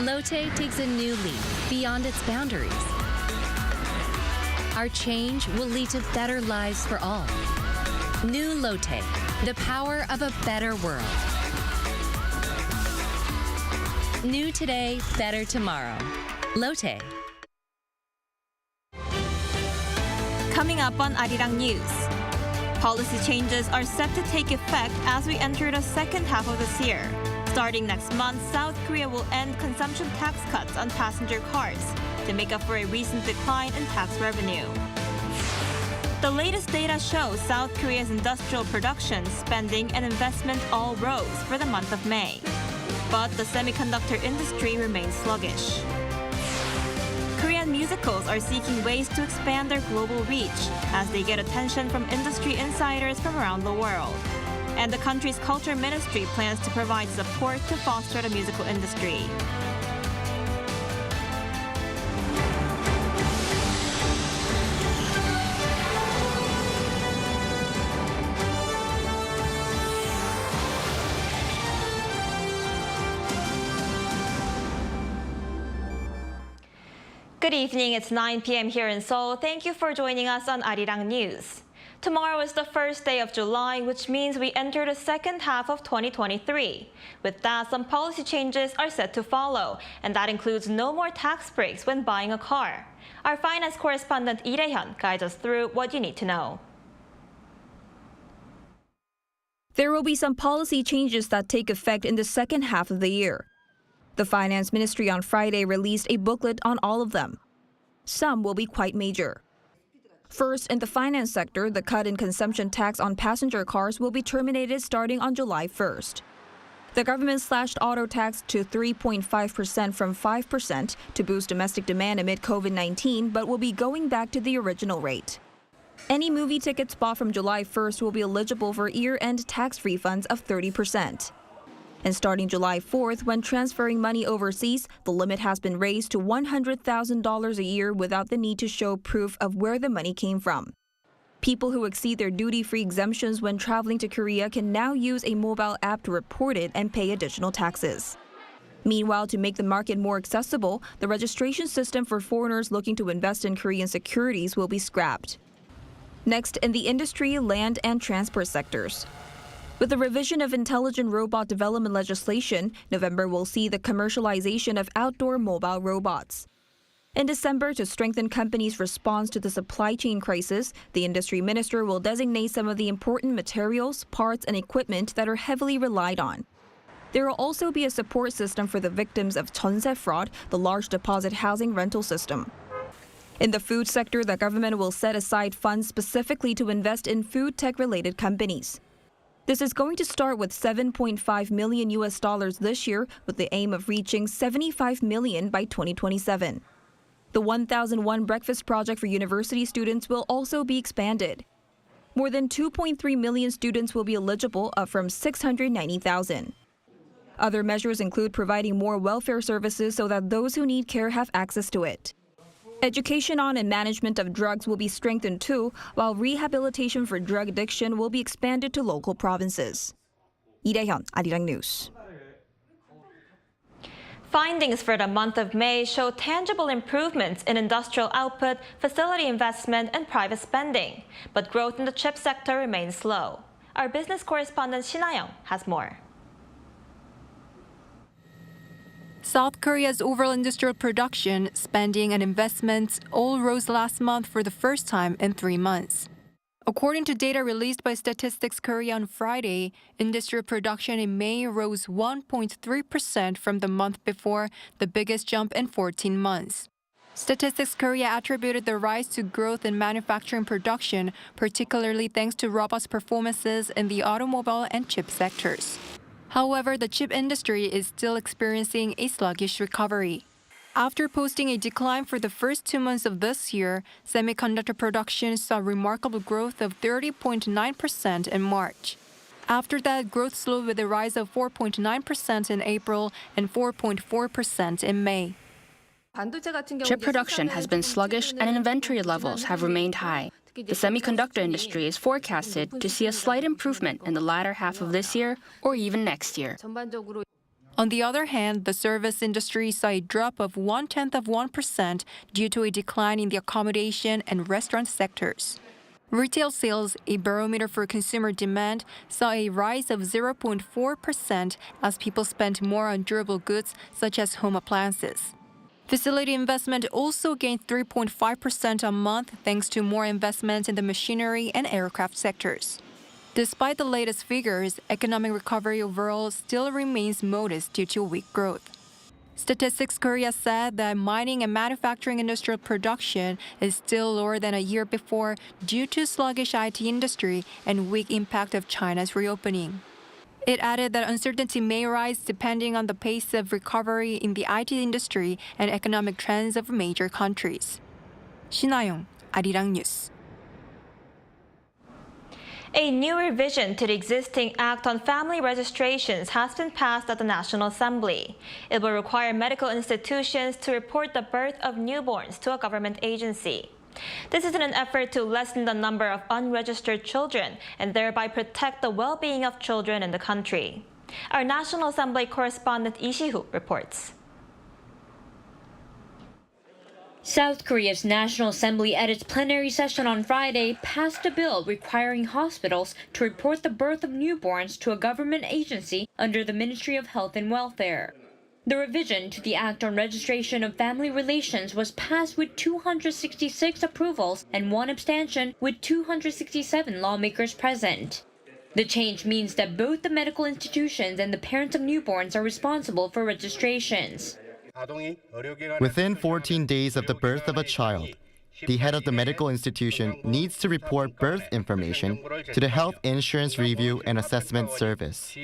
Lotte takes a new leap beyond its boundaries. Our change will lead to better lives for all. New Lotte, the power of a better world. New today, better tomorrow. Lotte. Coming up on Arirang News. Policy changes are set to take effect as we enter the second half of this year. Starting next month, South Korea will end consumption tax cuts on passenger cars to make up for a recent decline in tax revenue. The latest data shows South Korea's industrial production, spending, and investment all rose for the month of May. But the semiconductor industry remains sluggish. Korean musicals are seeking ways to expand their global reach as they get attention from industry insiders from around the world. And the country's culture ministry plans to provide support to foster the musical industry. Good evening, it's 9 p.m. here in Seoul. Thank you for joining us on Arirang News. Tomorrow is the first day of July, which means we enter the second half of 2023. With that, some policy changes are set to follow, and that includes no more tax breaks when buying a car. Our finance correspondent Lee Hyun guides us through what you need to know. There will be some policy changes that take effect in the second half of the year. The Finance Ministry on Friday released a booklet on all of them. Some will be quite major. First, in the finance sector, the cut in consumption tax on passenger cars will be terminated starting on July 1st. The government slashed auto tax to 3.5% from 5% to boost domestic demand amid COVID-19, but will be going back to the original rate. Any movie tickets bought from July 1st will be eligible for year-end tax refunds of 30%. And starting July 4th, when transferring money overseas, the limit has been raised to $100,000 a year without the need to show proof of where the money came from. People who exceed their duty-free exemptions when traveling to Korea can now use a mobile app to report it and pay additional taxes. Meanwhile, to make the market more accessible, the registration system for foreigners looking to invest in Korean securities will be scrapped. Next, in the industry, land, and transport sectors. With the revision of intelligent robot development legislation, November will see the commercialization of outdoor mobile robots. In December, to strengthen companies' response to the supply chain crisis, the industry minister will designate some of the important materials, parts, and equipment that are heavily relied on. There will also be a support system for the victims of jeonse fraud, the large deposit housing rental system. In the food sector, the government will set aside funds specifically to invest in food tech-related companies. This is going to start with $7.5 million this year, with the aim of reaching $75 million by 2027. The 1001 Breakfast Project for university students will also be expanded. More than 2.3 million students will be eligible, up from 690,000. Other measures include providing more welfare services so that those who need care have access to it. Education on and management of drugs will be strengthened too, while rehabilitation for drug addiction will be expanded to local provinces. Lee Hyun, Arirang News. Findings for the month of May show tangible improvements in industrial output, facility investment, and private spending. But growth in the chip sector remains slow. Our business correspondent Shin Ha-young has more. South Korea's overall industrial production, spending, and investments all rose last month for the first time in 3 months. According to data released by Statistics Korea on Friday, industrial production in May rose 1.3% from the month before, the biggest jump in 14 months. Statistics Korea attributed the rise to growth in manufacturing production, particularly thanks to robust performances in the automobile and chip sectors. However, the chip industry is still experiencing a sluggish recovery. After posting a decline for the first 2 months of this year, semiconductor production saw remarkable growth of 30.9% in March. After that, growth slowed with a rise of 4.9% in April and 4.4% in May. Chip production has been sluggish and inventory levels have remained high. The semiconductor industry is forecasted to see a slight improvement in the latter half of this year or even next year. On the other hand, the service industry saw a drop of 0.1% due to a decline in the accommodation and restaurant sectors. Retail sales, a barometer for consumer demand, saw a rise of 0.4% as people spent more on durable goods such as home appliances. Facility investment also gained 3.5% a month thanks to more investment in the machinery and aircraft sectors. Despite the latest figures, economic recovery overall still remains modest due to weak growth. Statistics Korea said that mining and manufacturing industrial production is still lower than a year before due to sluggish IT industry and weak impact of China's reopening. It added that uncertainty may rise depending on the pace of recovery in the IT industry and economic trends of major countries. 신하영, Arirang News. A new revision to the existing Act on Family Registrations has been passed at the National Assembly. It will require medical institutions to report the birth of newborns to a government agency. This is in an effort to lessen the number of unregistered children and thereby protect the well-being of children in the country. Our National Assembly correspondent Lee Si-hoo reports. South Korea's National Assembly at its plenary session on Friday passed a bill requiring hospitals to report the birth of newborns to a government agency under the Ministry of Health and Welfare. The revision to the Act on Registration of Family Relations was passed with 266 approvals and 1 abstention with 267 lawmakers present. The change means that both the medical institutions and the parents of newborns are responsible for registrations. Within 14 days of the birth of a child, the head of the medical institution needs to report birth information to the Health Insurance Review and Assessment Service.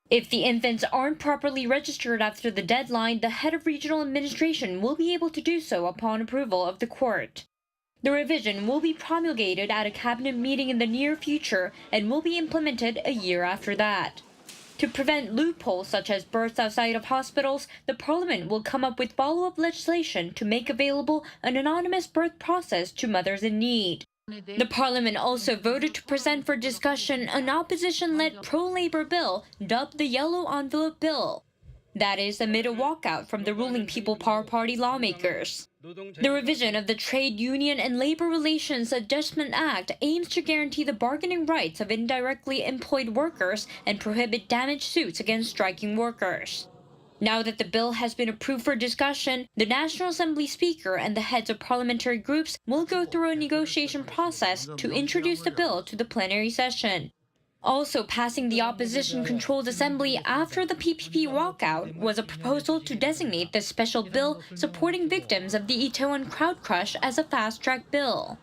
If the infants aren't properly registered after the deadline, the head of regional administration will be able to do so upon approval of the court. The revision will be promulgated at a cabinet meeting in the near future and will be implemented a year after that. To prevent loopholes such as births outside of hospitals, the parliament will come up with follow-up legislation to make available an anonymous birth process to mothers in need. The parliament also voted to present for discussion an opposition-led pro-labor bill dubbed the Yellow Envelope Bill. That is, amid a walkout from the ruling People Power Party lawmakers. The revision of the Trade Union and Labor Relations Adjustment Act aims to guarantee the bargaining rights of indirectly employed workers and prohibit damage suits against striking workers. Now that the bill has been approved for discussion, the National Assembly Speaker and the heads of parliamentary groups will go through a negotiation process to introduce the bill to the plenary session. Also passing the opposition-controlled assembly after the PPP walkout was a proposal to designate the special bill supporting victims of the Itaewon crowd crush as a fast-track bill.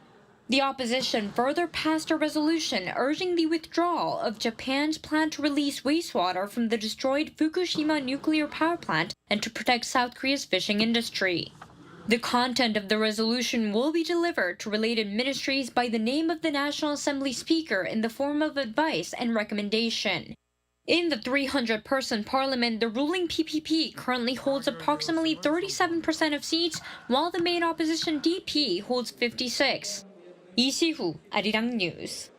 The opposition further passed a resolution urging the withdrawal of Japan's plan to release wastewater from the destroyed Fukushima nuclear power plant and to protect South Korea's fishing industry. The content of the resolution will be delivered to related ministries by the name of the National Assembly Speaker in the form of advice and recommendation. In the 300-person parliament, the ruling PPP currently holds approximately 37% of seats, while the main opposition DP holds 56. Lee Si-hoo, Arirang News.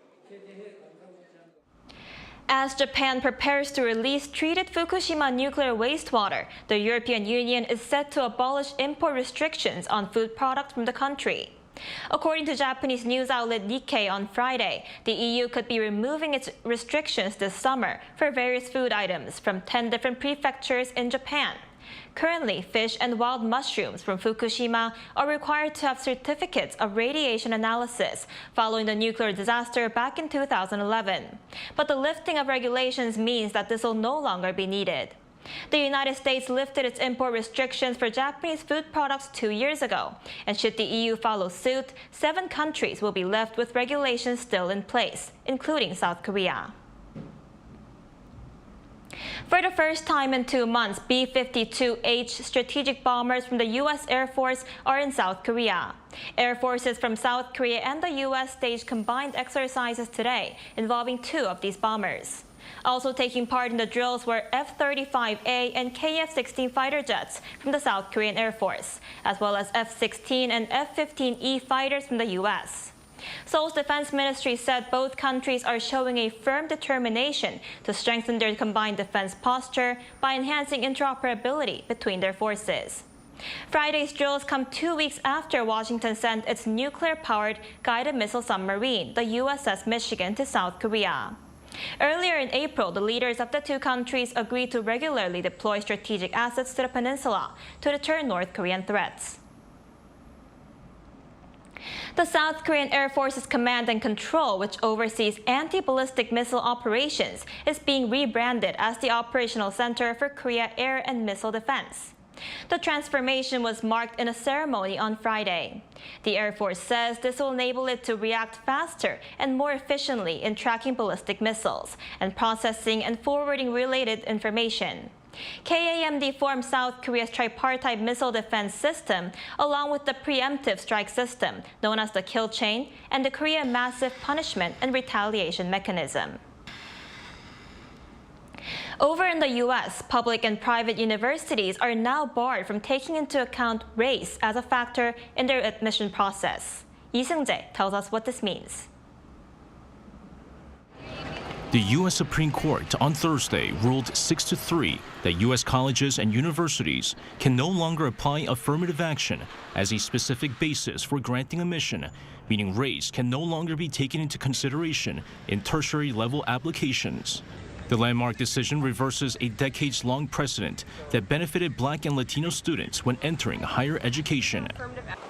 As Japan prepares to release treated Fukushima nuclear wastewater, the European Union is set to abolish import restrictions on food products from the country. According to Japanese news outlet Nikkei on Friday, the EU could be removing its restrictions this summer for various food items from 10 different prefectures in Japan. Currently, fish and wild mushrooms from Fukushima are required to have certificates of radiation analysis following the nuclear disaster back in 2011. But the lifting of regulations means that this will no longer be needed. The United States lifted its import restrictions for Japanese food products 2 years ago, and should the EU follow suit, 7 countries will be left with regulations still in place, including South Korea. For the first time in 2 months, B-52H strategic bombers from the U.S. Air Force are in South Korea. Air forces from South Korea and the U.S. staged combined exercises today involving 2 of these bombers. Also taking part in the drills were F-35A and KF-16 fighter jets from the South Korean Air Force, as well as F-16 and F-15E fighters from the U.S. Seoul's defense ministry said both countries are showing a firm determination to strengthen their combined defense posture by enhancing interoperability between their forces. Friday's drills come 2 weeks after Washington sent its nuclear-powered guided missile submarine, the USS Michigan, to South Korea. Earlier in April, the leaders of the two countries agreed to regularly deploy strategic assets to the peninsula to deter North Korean threats. The South Korean Air Force's Command and Control, which oversees anti-ballistic missile operations, is being rebranded as the Operational Center for Korea Air and Missile Defense. The transformation was marked in a ceremony on Friday. The Air Force says this will enable it to react faster and more efficiently in tracking ballistic missiles and processing and forwarding related information. KAMD forms South Korea's tripartite missile defense system, along with the preemptive strike system, known as the kill chain, and the Korean massive punishment and retaliation mechanism. Over in the U.S., public and private universities are now barred from taking into account race as a factor in their admission process. Lee Seung-jae tells us what this means. The U.S. Supreme Court on Thursday ruled 6-3 that U.S. colleges and universities can no longer apply affirmative action as a specific basis for granting admission, meaning race can no longer be taken into consideration in tertiary-level applications. The landmark decision reverses a decades-long precedent that benefited Black and Latino students when entering higher education.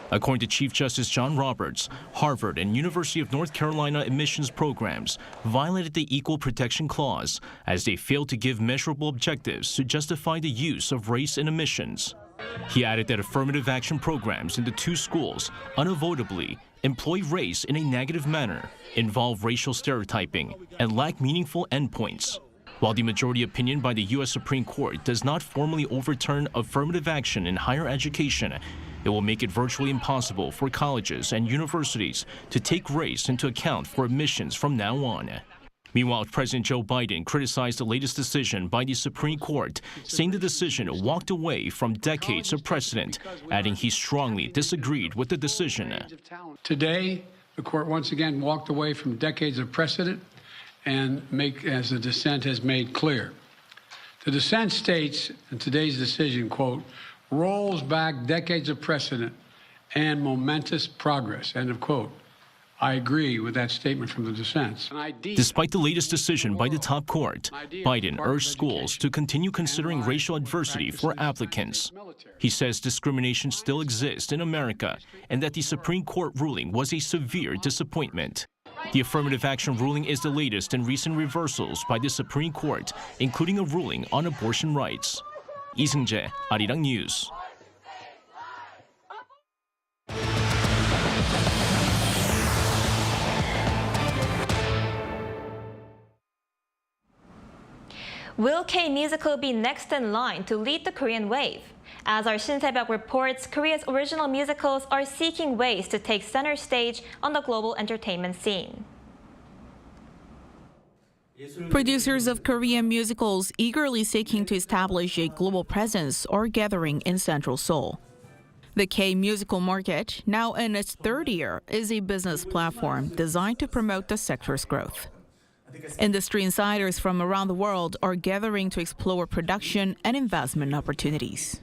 According to Chief Justice John Roberts, Harvard and University of North Carolina admissions programs violated the Equal Protection Clause as they failed to give measurable objectives to justify the use of race in admissions. He added that affirmative action programs in the two schools unavoidably employ race in a negative manner, involve racial stereotyping, and lack meaningful endpoints. While the majority opinion by the U.S. Supreme Court does not formally overturn affirmative action in higher education, it will make it virtually impossible for colleges and universities to take race into account for admissions from now on. Meanwhile, President Joe Biden criticized the latest decision by the Supreme Court, saying the decision walked away from decades of precedent, adding he strongly disagreed with the decision. Today, the court once again walked away from decades of precedent and as the dissent has made clear. The dissent states in today's decision, quote, rolls back decades of precedent and momentous progress, end of quote. I agree with that statement from the dissent. Despite the latest decision by the top court, Biden urged schools to continue considering racial adversity for applicants. He says discrimination still exists in America and that the Supreme Court ruling was a severe disappointment. The affirmative action ruling is the latest in recent reversals by the Supreme Court, including a ruling on abortion rights. Lee Seung-jae, Arirang News. Will K-musical be next in line to lead the Korean wave? As our Shin Tae-byuk reports, Korea's original musicals are seeking ways to take center stage on the global entertainment scene. Producers of Korean musicals eagerly seeking to establish a global presence are gathering in central Seoul. The K-musical market, now in its third year, is a business platform designed to promote the sector's growth. Industry insiders from around the world are gathering to explore production and investment opportunities.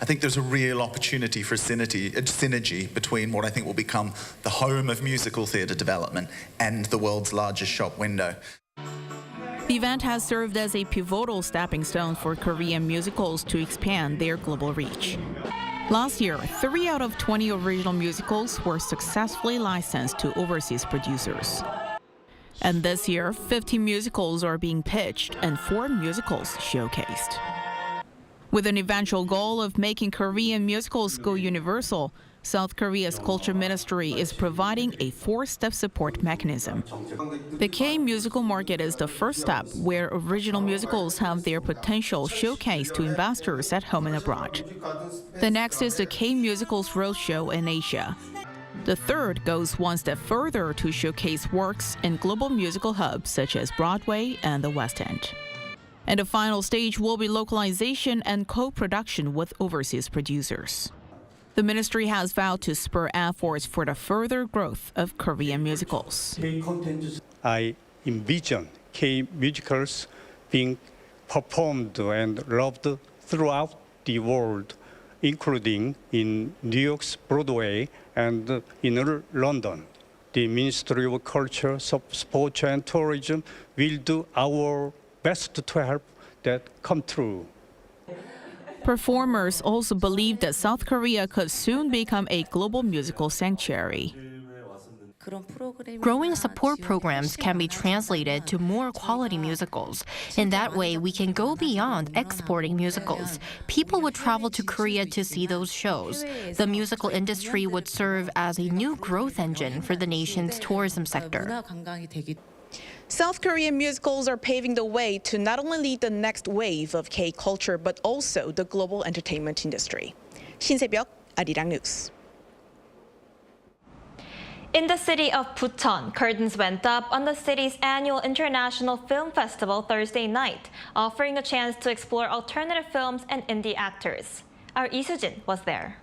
I think there's a real opportunity for synergy between what I think will become the home of musical theatre development and the world's largest shop window. The event has served as a pivotal stepping stone for Korean musicals to expand their global reach. Last year, 3 out of 20 original musicals were successfully licensed to overseas producers. And this year, 50 musicals are being pitched and 4 musicals showcased. With an eventual goal of making Korean musicals go universal, South Korea's Culture Ministry is providing a 4-step support mechanism. The K-musical market is the first step where original musicals have their potential showcased to investors at home and abroad. The next is the K-musicals roadshow in Asia. The third goes one step further to showcase works in global musical hubs such as Broadway and the West End. And the final stage will be localization and co-production with overseas producers. The ministry has vowed to spur efforts for the further growth of Korean musicals. I envision K-musicals being performed and loved throughout the world, including in New York's Broadway and in London. The Ministry of Culture, Sports and Tourism will do our best to help that come true. Performers also believe that South Korea could soon become a global musical sanctuary. Growing support programs can be translated to more quality musicals. In that way, we can go beyond exporting musicals. People would travel to Korea to see those shows. The musical industry would serve as a new growth engine for the nation's tourism sector. South Korean musicals are paving the way to not only lead the next wave of K-culture, but also the global entertainment industry. 신새벽, 아리랑 뉴스. In the city of Bucheon, curtains went up on the city's annual International Film Festival Thursday night, offering a chance to explore alternative films and indie actors. Our Lee Soo-jin was there.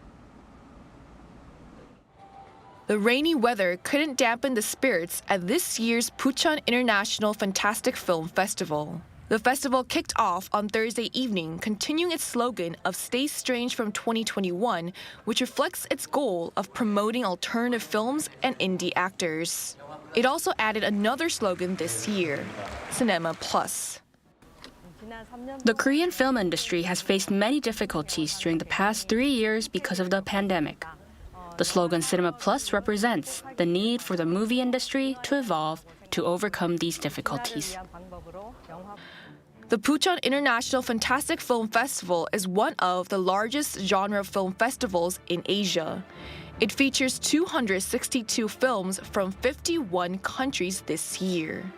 The rainy weather couldn't dampen the spirits at this year's Bucheon International Fantastic Film Festival. The festival kicked off on Thursday evening, continuing its slogan of Stay Strange from 2021, which reflects its goal of promoting alternative films and indie actors. It also added another slogan this year, Cinema Plus. The Korean film industry has faced many difficulties during the past 3 years because of the pandemic. The slogan Cinema Plus represents the need for the movie industry to evolve to overcome these difficulties. The Bucheon International Fantastic Film Festival is one of the largest genre film festivals in Asia. It features 262 films from 51 countries this year.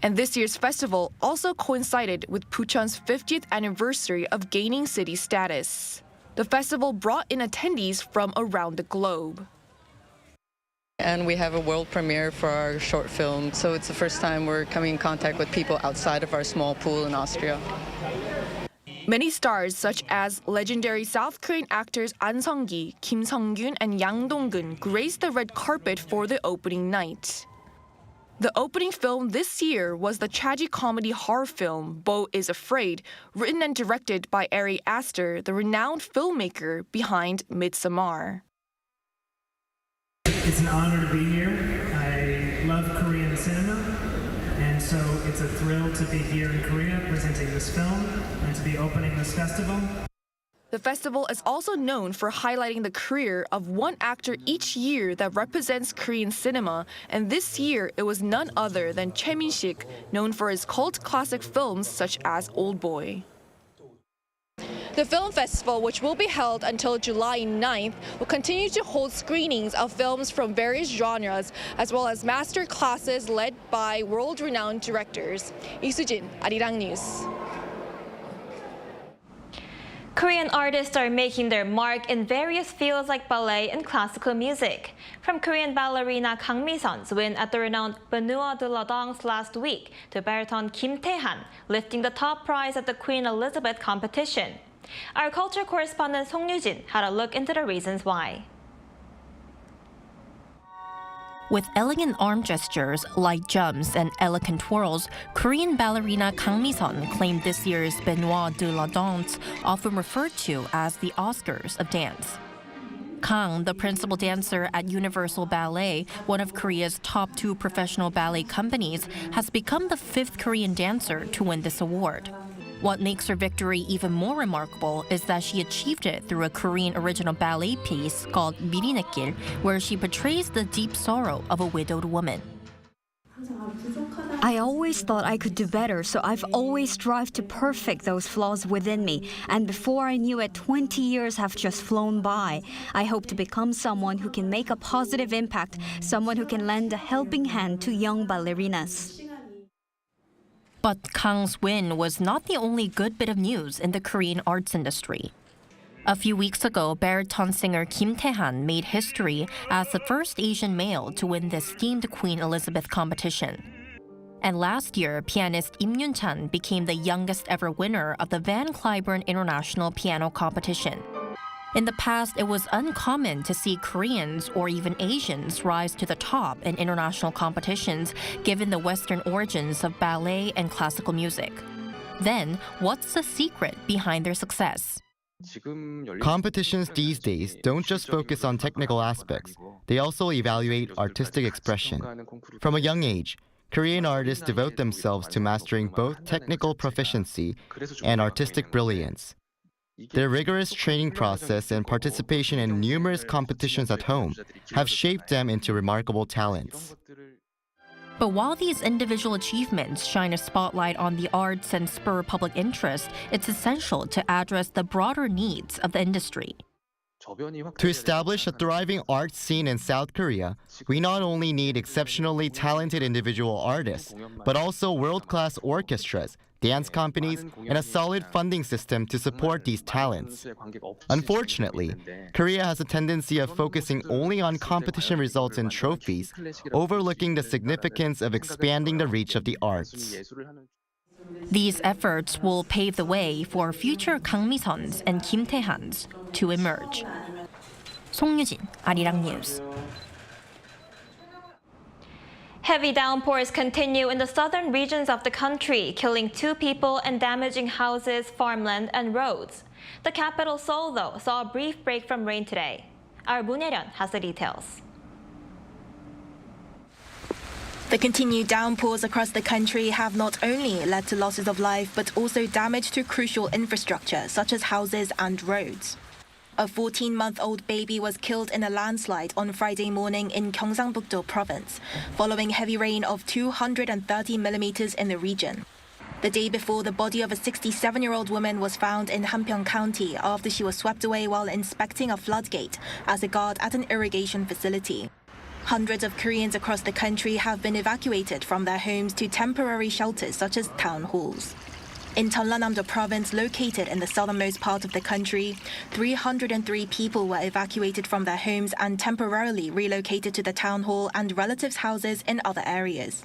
And this year's festival also coincided with Bucheon's 50th anniversary of gaining city status. The festival brought in attendees from around the globe. And we have a world premiere for our short film, so it's the first time we're coming in contact with people outside of our small pool in Austria. Many stars such as legendary South Korean actors An Sung-gi, Kim Sung-gyun, and Yang Dong-gun graced the red carpet for the opening night. The opening film this year was the tragicomedy horror film Beau is Afraid, written and directed by Ari Aster, the renowned filmmaker behind Midsommar. It's an honor to be here. I love Korean cinema, and so it's a thrill to be here in Korea presenting this film and to be opening this festival. The festival is also known for highlighting the career of one actor each year that represents Korean cinema, and this year it was none other than Choi Min-sik, known for his cult classic films such as Oldboy. The film festival, which will be held until July 9th, will continue to hold screenings of films from various genres, as well as master classes led by world-renowned directors. Lee Soo-jin, Arirang News. Korean artists are making their mark in various fields like ballet and classical music. From Korean ballerina Kang Mi-sun's win at the renowned Benoit de la Danse last week to baritone Kim Tae-han lifting the top prize at the Queen Elizabeth competition. Our culture correspondent Song Yoo-jin had a look into the reasons why. With elegant arm gestures, light jumps, and elegant twirls, Korean ballerina Kang Mi-sun claimed this year's Benoit de la Danse, often referred to as the Oscars of dance. Kang, the principal dancer at Universal Ballet, one of Korea's top 2 professional ballet companies, has become the 5th Korean dancer to win this award. What makes her victory even more remarkable is that she achieved it through a Korean original ballet piece called 미리네길, where she portrays the deep sorrow of a widowed woman. I always thought I could do better, so I've always strived to perfect those flaws within me. And before I knew it, 20 years have just flown by. I hope to become someone who can make a positive impact, someone who can lend a helping hand to young ballerinas. But Kang's win was not the only good bit of news in the Korean arts industry. A few weeks ago, baritone singer Kim Tae-han made history as the first Asian male to win the esteemed Queen Elizabeth competition. And last year, pianist Im Yoon-chan became the youngest ever winner of the Van Cliburn International Piano Competition. In the past, it was uncommon to see Koreans or even Asians rise to the top in international competitions given the Western origins of ballet and classical music. Then, what's the secret behind their success? Competitions these days don't just focus on technical aspects, they also evaluate artistic expression. From a young age, Korean artists devote themselves to mastering both technical proficiency and artistic brilliance. Their rigorous training process and participation in numerous competitions at home have shaped them into remarkable talents. But while these individual achievements shine a spotlight on the arts and spur public interest, it's essential to address the broader needs of the industry. To establish a thriving art scene in South Korea, we not only need exceptionally talented individual artists, but also world-class orchestras, dance companies, and a solid funding system to support these talents. Unfortunately, Korea has a tendency of focusing only on competition results and trophies, overlooking the significance of expanding the reach of the arts. These efforts will pave the way for future 강미선s and 김태hans to emerge. 송유진, Arirang News. Heavy downpours continue in the southern regions of the country, killing 2 people and damaging houses, farmland, and roads. The capital, Seoul, though, saw a brief break from rain today. Our Bucheon has the details. The continued downpours across the country have not only led to losses of life, but also damage to crucial infrastructure, such as houses and roads. A 14-month-old baby was killed in a landslide on Friday morning in Gyeongsangbuk-do province, following heavy rain of 230 millimeters in the region. The day before, the body of a 67-year-old woman was found in Hamgyong County after she was swept away while inspecting a floodgate as a guard at an irrigation facility. Hundreds of Koreans across the country have been evacuated from their homes to temporary shelters such as town halls. In Jeollanam-do province, located in the southernmost part of the country, 303 people were evacuated from their homes and temporarily relocated to the town hall and relatives' houses in other areas.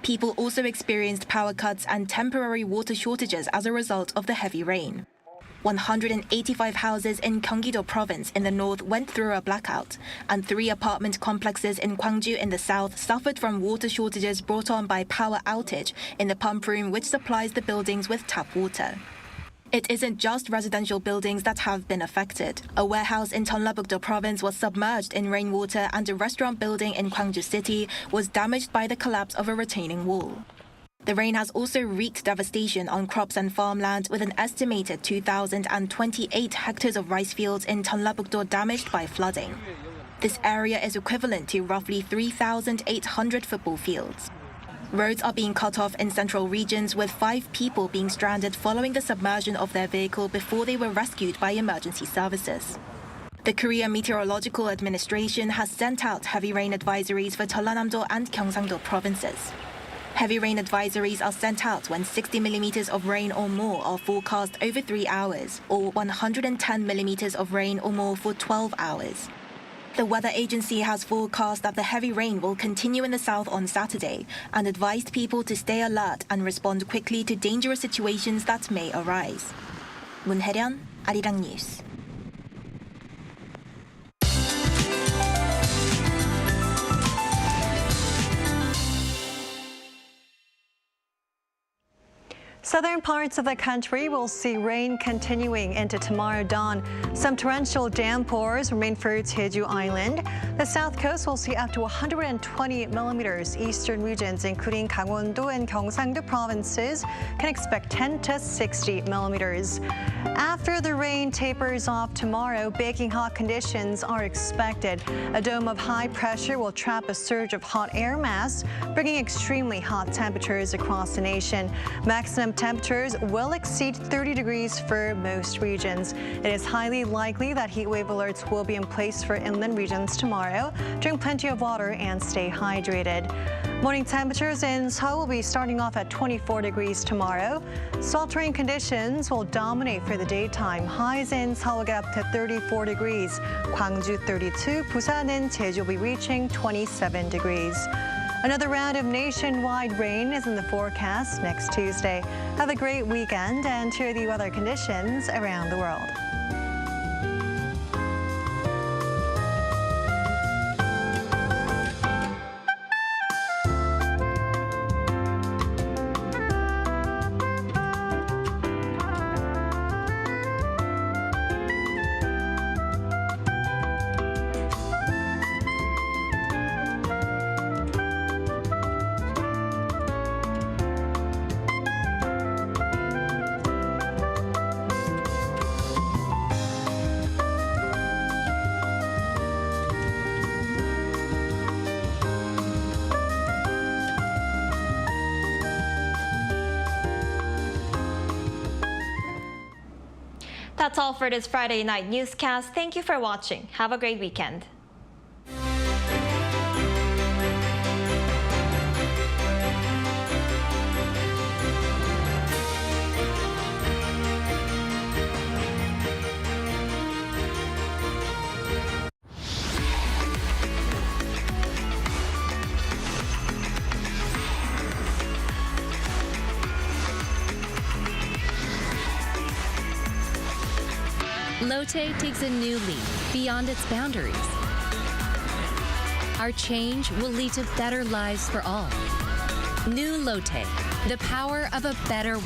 People also experienced power cuts and temporary water shortages as a result of the heavy rain. 185 houses in Gyeonggi-do province in the north went through a blackout, and 3 apartment complexes in Gwangju in the south suffered from water shortages brought on by power outage in the pump room which supplies the buildings with tap water. It isn't just residential buildings that have been affected. A warehouse in Jeollabuk-do province was submerged in rainwater, and a restaurant building in Gwangju city was damaged by the collapse of a retaining wall. The rain has also wreaked devastation on crops and farmland, with an estimated 2,028 hectares of rice fields in Jeollabuk-do damaged by flooding. This area is equivalent to roughly 3,800 football fields. Roads are being cut off in central regions, with 5 people being stranded following the submersion of their vehicle before they were rescued by emergency services. The Korea Meteorological Administration has sent out heavy rain advisories for Jeollanam-do and Gyeongsang-do provinces. Heavy rain advisories are sent out when 60 millimeters of rain or more are forecast over 3 hours, or 110 millimeters of rain or more for 12 hours. The weather agency has forecast that the heavy rain will continue in the south on Saturday and advised people to stay alert and respond quickly to dangerous situations that may arise. 문혜련, Arirang News. Southern parts of the country will see rain continuing into tomorrow dawn. Some torrential downpours remain for Jeju Island. The south coast will see up to 120 millimeters. Eastern regions, including Gangwon-do and Gyeongsang-do provinces, can expect 10 to 60 millimeters. After the rain tapers off tomorrow, baking hot conditions are expected. A dome of high pressure will trap a surge of hot air mass, bringing extremely hot temperatures across the nation. Maximum temperatures will exceed 30 degrees for most regions. It is highly likely that heat wave alerts will be in place for inland regions tomorrow. Drink plenty of water and stay hydrated. Morning temperatures in Seoul will be starting off at 24 degrees tomorrow. Sweltering conditions will dominate for the daytime. Highs in Seoul will get up to 34 degrees. Gwangju 32, Busan and Jeju will be reaching 27 degrees. Another round of nationwide rain is in the forecast next Tuesday. Have a great weekend and cheer the weather conditions around the world. That's all for this Friday night newscast. Thank you for watching. Have a great weekend. Lotte takes a new leap beyond its boundaries. Our change will lead to better lives for all. New Lotte, the power of a better world.